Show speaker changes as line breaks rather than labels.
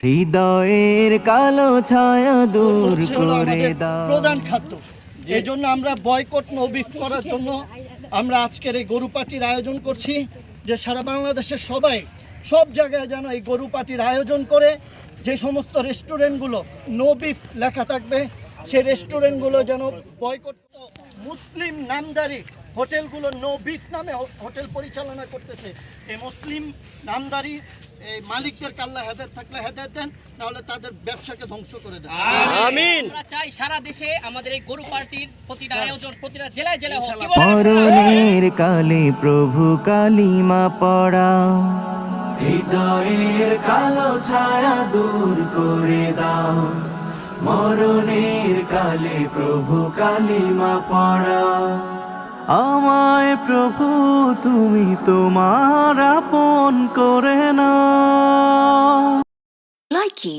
হৃদয়ের কালো ছায়া দূর করে দাও।
প্রধান খাদ্য, এই জন্য আমরা বয়কট নো বিফ করার জন্য আমরা আজকের এই গরু পার্টির আয়োজন করছি, যে সারা বাংলাদেশের সব জায়গায় যেন এই গরু পার্টির আয়োজন করে যে সমস্ত রেস্টুরেন্টগুলো নো বিফ লেখা থাকবে সেই রেস্টুরেন্টগুলো যেন বয়কট। মুসলিম নামদারি হোটেলগুলো নো বিফ নামে হোটেল পরিচালনা করতেছে। এই মুসলিম নামদারি এই মালিকদেরকে আল্লাহ হেদায়েত থাকলে হেদায়েত দেন, নাহলে তাদের ব্যবসাকে ধ্বংস করে দেন।
আমিন। আমরা চাই সারা দেশে আমাদের এই গরু পার্টির প্রতিটা আয়োজন প্রতিটা জেলায় জেলায় হোক।
মরণের কালে প্রভু কালিমা পড়া, হৃদয়ের কালো ছায়া দূর করে দাও। মরণের কালে প্রভু কালিমা পড়া, আমায় প্রভু তুমি তোমার আপন করে নাও।
Likey